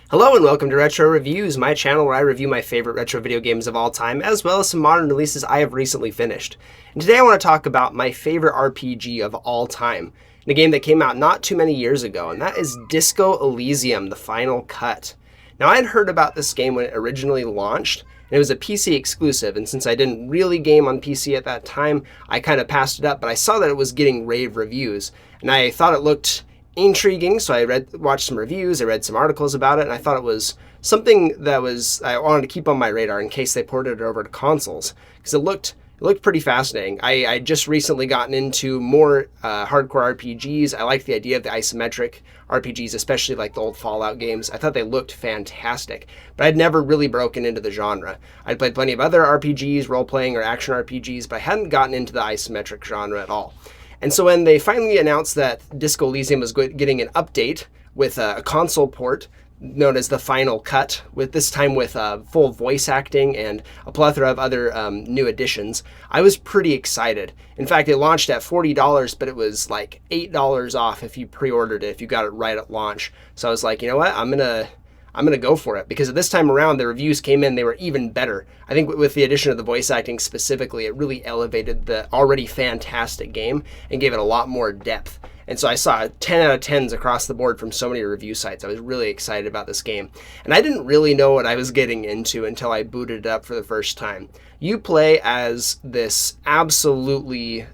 Hello and welcome to Retro Reviews, my channel where I review my favorite retro video games of all time, as well as some modern releases I have recently finished. And today I want to talk about my favorite RPG of all time, and a game that came out not too many years ago, and that is Disco Elysium, the Final Cut. Now I had heard about this game when it originally launched, and it was a PC exclusive, and since I didn't really game on PC at that time, I kind of passed it up, but I saw that it was getting rave reviews, and I thought it looked intriguing, so I watched some reviews, I read some articles about it, and I thought it was something that I wanted to keep on my radar in case they ported it over to consoles, because it looked pretty fascinating. I just recently gotten into more hardcore RPGs. I liked the idea of the isometric RPGs, especially like the old Fallout games. I thought they looked fantastic, but I'd never really broken into the genre. I'd played plenty of other RPGs, role-playing or action RPGs, but I hadn't gotten into the isometric genre at all. And so when they finally announced that Disco Elysium was getting an update with a console port known as the Final Cut, with this time with full voice acting and a plethora of other new additions, I was pretty excited. In fact, it launched at $40, but it was like $8 off if you pre-ordered it, if you got it right at launch. So I was like, you know what, I'm gonna go for it, because this time around the reviews came in, they were even better. I think with the addition of the voice acting specifically, it really elevated the already fantastic game and gave it a lot more depth. And so I saw 10 out of 10s across the board from so many review sites. I was really excited about this game. And I didn't really know what I was getting into until I booted it up for the first time. You play as this absolutely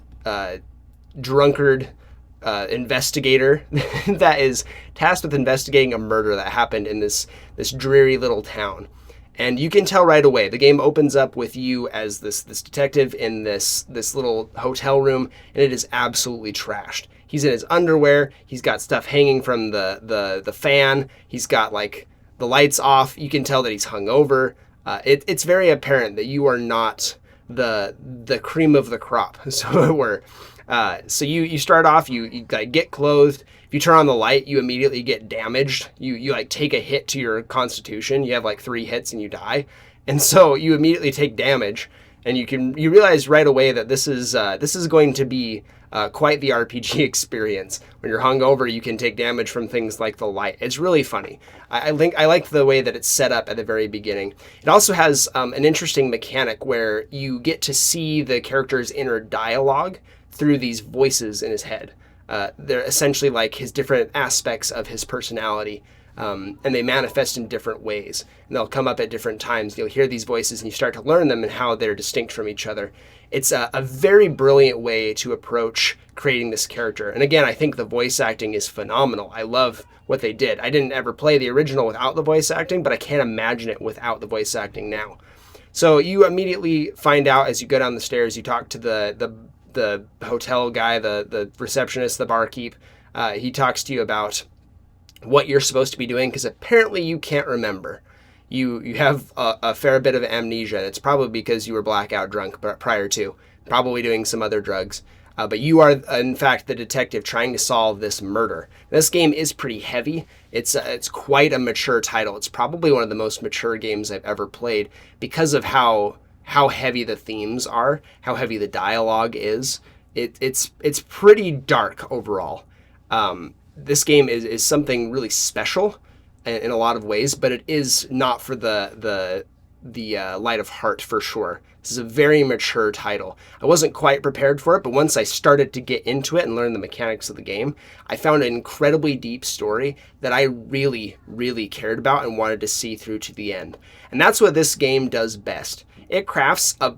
drunkard investigator that is tasked with investigating a murder that happened in this dreary little town. And you can tell right away, the game opens up with you as this detective in this little hotel room, and it is absolutely trashed. He's in his underwear, he's got stuff hanging from the fan, he's got like the lights off, you can tell that he's hungover. It's very apparent that you are not the cream of the crop, so it were. So you start off, you like get clothed. If you turn on the light, you immediately get damaged. You like take a hit to your constitution. You have like 3 hits and you die. And so you immediately take damage, and you realize right away that this is going to be quite the RPG experience. When you're hungover, you can take damage from things like the light. It's really funny. I like the way that it's set up at the very beginning. It also has an interesting mechanic where you get to see the character's inner dialogue through these voices in his head. They're essentially like his different aspects of his personality, and they manifest in different ways. And they'll come up at different times. You'll hear these voices and you start to learn them and how they're distinct from each other. It's a very brilliant way to approach creating this character. And again, I think the voice acting is phenomenal. I love what they did. I didn't ever play the original without the voice acting, but I can't imagine it without the voice acting now. So you immediately find out as you go down the stairs, you talk to the hotel guy, the receptionist, the barkeep. He talks to you about what you're supposed to be doing, because apparently you can't remember. You have a fair bit of amnesia. It's probably because you were blackout drunk prior to, probably doing some other drugs. But you are, in fact, the detective trying to solve this murder. This game is pretty heavy. It's quite a mature title. It's probably one of the most mature games I've ever played because of how heavy the themes are, how heavy the dialogue is. It's pretty dark overall. This game is something really special in a lot of ways, but it is not for the light of heart for sure. This is a very mature title. I wasn't quite prepared for it, but once I started to get into it and learn the mechanics of the game, I found an incredibly deep story that I really, really cared about and wanted to see through to the end. And that's what this game does best. It crafts a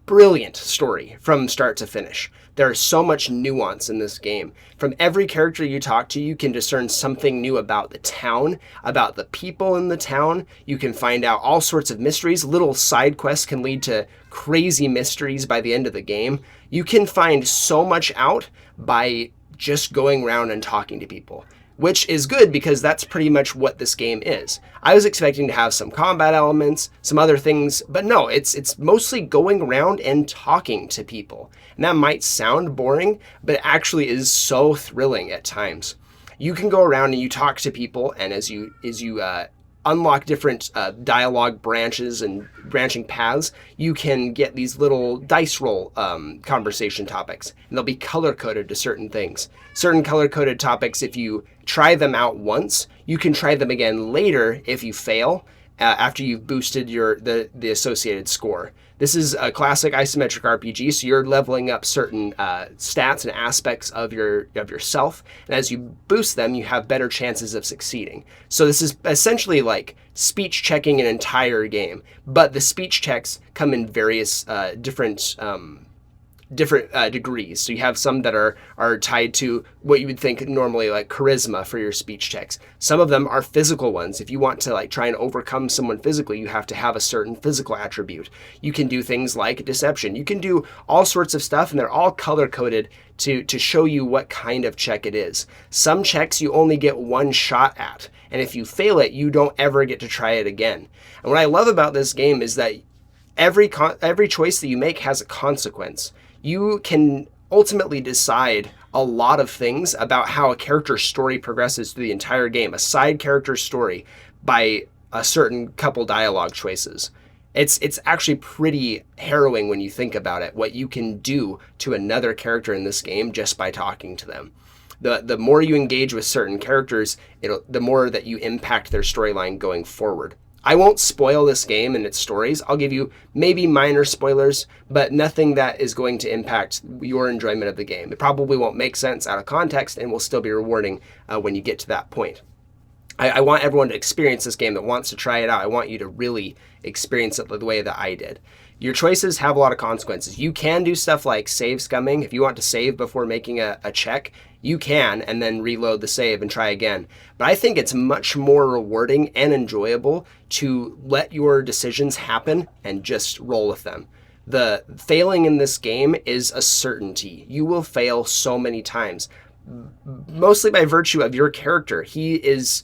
brilliant story from start to finish. There's so much nuance in this game. From every character you talk to, you can discern something new about the town, about the people in the town. You can find out all sorts of mysteries. Little side quests can lead to crazy mysteries by the end of the game. You can find so much out by just going around and talking to people, which is good because that's pretty much what this game is. I was expecting to have some combat elements, some other things, but no, it's mostly going around and talking to people. And that might sound boring, but it actually is so thrilling at times. You can go around and you talk to people, and as you unlock different dialogue branches and branching paths, you can get these little dice roll conversation topics, and they'll be color-coded to certain things. Certain color-coded topics, if you try them out once, you can try them again later if you fail, after you've boosted the associated score. This is a classic isometric RPG, so you're leveling up certain stats and aspects of yourself, and as you boost them, you have better chances of succeeding. So this is essentially like speech checking an entire game, but the speech checks come in various different degrees. So you have some that are tied to what you would think normally like charisma for your speech checks. Some of them are physical ones. If you want to like try and overcome someone physically, you have to have a certain physical attribute. You can do things like deception. You can do all sorts of stuff, and they're all color coded to show you what kind of check it is. Some checks you only get one shot at, and if you fail it, you don't ever get to try it again. And what I love about this game is that every choice that you make has a consequence. You can ultimately decide a lot of things about how a character's story progresses through the entire game, a side character's story, by a certain couple dialogue choices. It's actually pretty harrowing when you think about it, what you can do to another character in this game just by talking to them. The more you engage with certain characters, the more that you impact their storyline going forward. I won't spoil this game and its stories. I'll give you maybe minor spoilers, but nothing that is going to impact your enjoyment of the game. It probably won't make sense out of context and will still be rewarding when you get to that point. I want everyone to experience this game that wants to try it out. I want you to really experience it the way that I did. Your choices have a lot of consequences. You can do stuff like save scumming. If you want to save before making a check, you can, and then reload the save and try again. But I think it's much more rewarding and enjoyable to let your decisions happen and just roll with them. The failing in this game is a certainty. You will fail so many times, mostly by virtue of your character. He is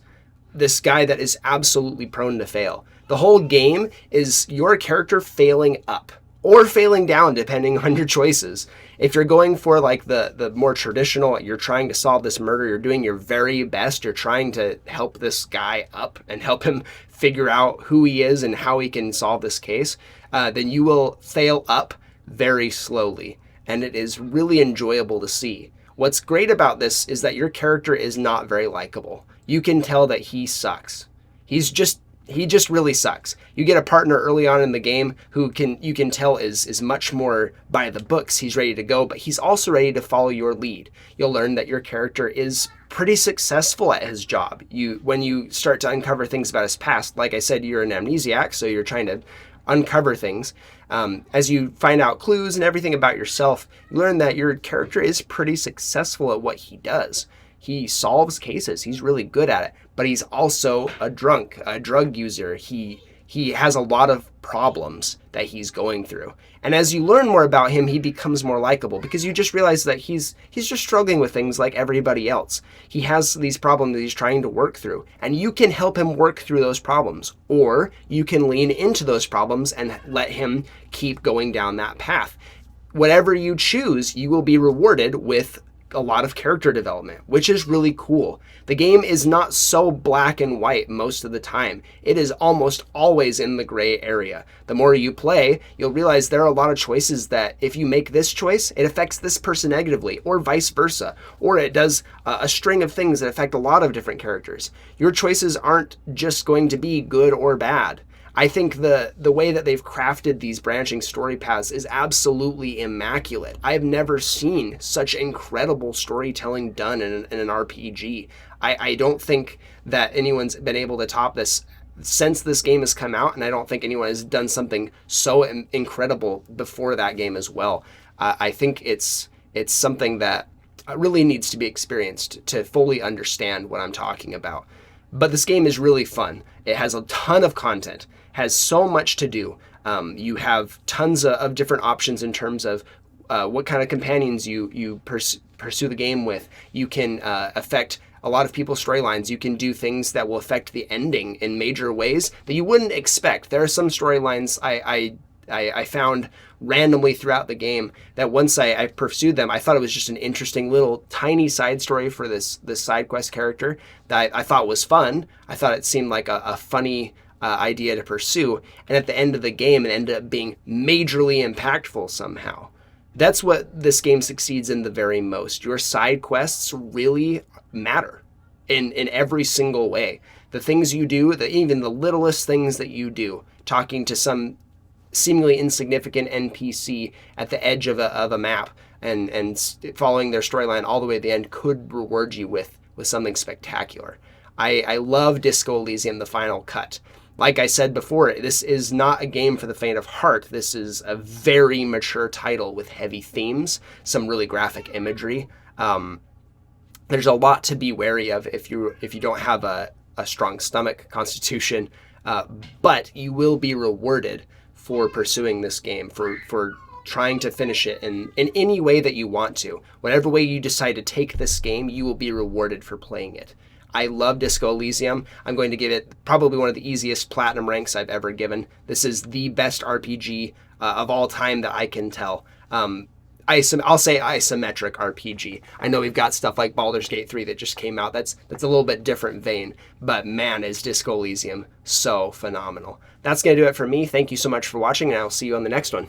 this guy that is absolutely prone to fail. The whole game is your character failing up or failing down, depending on your choices. If you're going for like the more traditional, you're trying to solve this murder, you're doing your very best, you're trying to help this guy up and help him figure out who he is and how he can solve this case, then you will fail up very slowly. And it is really enjoyable to see. What's great about this is that your character is not very likable. You can tell that he sucks. He just really sucks. You get a partner early on in the game who you can tell is much more by the books. He's ready to go, but he's also ready to follow your lead. You'll learn that your character is pretty successful at his job. When you start to uncover things about his past, like I said, you're an amnesiac, so you're trying to uncover things. As you find out clues and everything about yourself, you learn that your character is pretty successful at what he does. He solves cases. He's really good at it, but he's also a drug user. He has a lot of problems that he's going through. And as you learn more about him, he becomes more likable because you just realize that he's just struggling with things like everybody else. He has these problems that he's trying to work through, and you can help him work through those problems, or you can lean into those problems and let him keep going down that path. Whatever you choose, you will be rewarded with a lot of character development, which is really cool. The game is not so black and white most of the time. It is almost always in the gray area. The more you play, you'll realize there are a lot of choices that if you make this choice, it affects this person negatively, or vice versa, or it does a string of things that affect a lot of different characters. Your choices aren't just going to be good or bad. I think the way that they've crafted these branching story paths is absolutely immaculate. I've never seen such incredible storytelling done in an RPG. I don't think that anyone's been able to top this since this game has come out, and I don't think anyone has done something so incredible before that game as well. I think it's something that really needs to be experienced to fully understand what I'm talking about. But this game is really fun. It has a ton of content, has so much to do. You have tons of different options in terms of what kind of companions you pursue the game with. You can affect a lot of people's storylines. You can do things that will affect the ending in major ways that you wouldn't expect. There are some storylines I I found randomly throughout the game that once I pursued them, I thought it was just an interesting little tiny side story for this side quest character that I thought was fun. I thought it seemed like a funny idea to pursue, and at the end of the game, it ended up being majorly impactful somehow. That's what this game succeeds in the very most. Your side quests really matter in every single way. The things you do, even the littlest things that you do, talking to some seemingly insignificant NPC at the edge of a map and following their storyline all the way to the end, could reward you with something spectacular. I love Disco Elysium, the final cut. Like I said before, this is not a game for the faint of heart. This is a very mature title with heavy themes, some really graphic imagery. There's a lot to be wary of if you don't have a strong stomach constitution, but you will be rewarded for pursuing this game, for trying to finish it in any way that you want to. Whatever way you decide to take this game, you will be rewarded for playing it. I love Disco Elysium. I'm going to give it probably one of the easiest platinum ranks I've ever given. This is the best RPG of all time that I can tell. I'll say isometric RPG. I know we've got stuff like Baldur's Gate 3 that just came out. That's a little bit different vein, but man, is Disco Elysium so phenomenal. That's going to do it for me. Thank you so much for watching, and I'll see you on the next one.